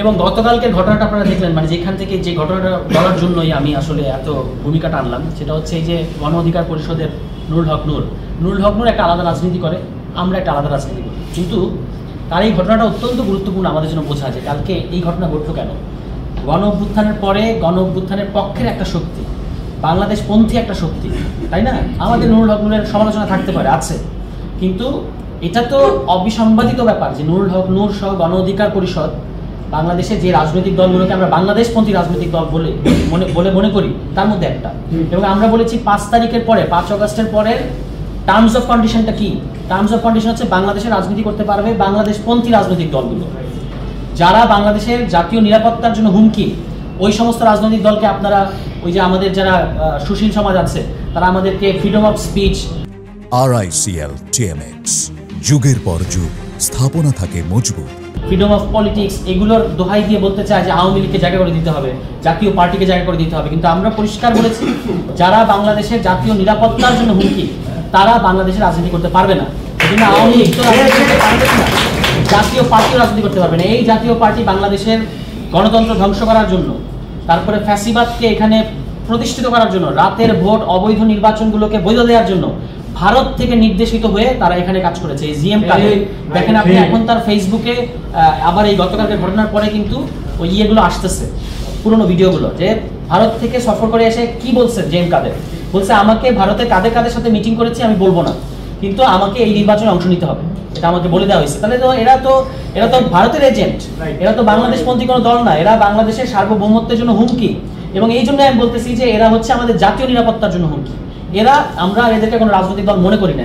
এবং গতকালকের ঘটনাটা আপনারা দেখলেন, মানে যেখান থেকে যে ঘটনাটা বলার জন্যই আমি আসলে এত ভূমিকাটা আনলাম, সেটা হচ্ছে এই যে গণ অধিকার পরিষদের নুরুল হক নূর একটা আলাদা রাজনীতি করে, আমরা একটা আলাদা রাজনীতি করি। কিন্তু তার এই ঘটনাটা অত্যন্ত গুরুত্বপূর্ণ আমাদের জন্য বোঝা, যে কালকে এই ঘটনা ঘটলো কেন। গণ অভ্যুত্থানের পরে গণ অভ্যুত্থানের পক্ষের একটা শক্তি, বাংলাদেশপন্থী একটা শক্তি, তাই না? আমাদের নুরুল হক নূরের সমালোচনা থাকতে পারে, আছে, কিন্তু এটা তো অবিসংবাদিত ব্যাপার যে নুরুল হক নূর সহ গণ অধিকার পরিষদ বাংলাদেশে যে রাজনৈতিক দলগুলোকে আমরা বাংলাদেশপন্থী রাজনৈতিক দল বলে মনে করি তার মধ্যে একটা। এবং আমরা বলেছি 5 তারিখের পরে, 5 আগস্টের পরে টার্মস অফ কন্ডিশনটা কি? টার্মস অফ কন্ডিশন হচ্ছে বাংলাদেশে রাজনীতি করতে পারবে বাংলাদেশপন্থী রাজনৈতিক দলগুলো, যারা বাংলাদেশের জাতীয় নিরাপত্তার জন্য হুমকি। ওই সমস্ত রাজনৈতিক দলকে আপনারা, ওই যে আমাদের যারা সুশীল সমাজ আছে, তারা আমাদেরকে freedom of speech, RICL TMX, যুগের পর যুগ স্থাপনা থাকে মজবুত। ফ্রিডম অফ পলিটিক্স, এগুলোর দোহাই দিয়ে বলতে চায় যে আওয়ামী লীগকে জায়গা করে দিতে হবে, জাতীয় পার্টিকে জায়গা করে দিতে হবে। কিন্তু আমরা পরিষ্কার বলেছি, যারা বাংলাদেশের জাতীয় নিরাপত্তার জন্য হুমকি, তারা বাংলাদেশে রাজনীতি করতে পারবে না। এই জন্য আওয়ামী লীগ তো রাজনীতি করতে পারবে না, জাতীয় পার্টিও রাজনীতি করতে পারবে না। এই জাতীয় পার্টি বাংলাদেশের গণতন্ত্র ধ্বংস করার জন্য, তারপরে ফ্যাসিবাদকে এখানে প্রতিষ্ঠিত করার জন্য, রাতের ভোট, অবৈধ নির্বাচনগুলোকে বৈধ দেওয়ার জন্য ভারত থেকে নির্দেশিত হয়ে তারা এখানে কাজ করেছে। এই জিএম কাদের দেখেন আপনি, এখন তার ফেসবুকে আবার এই গতকালকের ঘটনার পরে কিন্তু ওই ইয়েগুলো আসতেছে, পুরোনো ভিডিওগুলো, যে ভারত থেকে সফর করে এসে কি বলছে জিএম কাদের, বলছে আমাকে ভারতে কাদের কাদের সাথে মিটিং করেছি আমি বলবো না, কিন্তু আমাকে এই নির্বাচনে অংশ নিতে হবে, এটা আমাকে বলে দেওয়া হয়েছে। তাহলে তো এরা তো ভারতের এজেন্ট, এরা তো বাংলাদেশপন্থী কোনো দল না, এরা বাংলাদেশের সার্বভৌমত্বের জন্য হুমকি। এবং এই জন্য আমি বলতেছি যে এরা হচ্ছে আমাদের জাতীয় নিরাপত্তার জন্য হুমকি। আমরা এদেরকে কোনো রাজনৈতিক দল মনে করি না।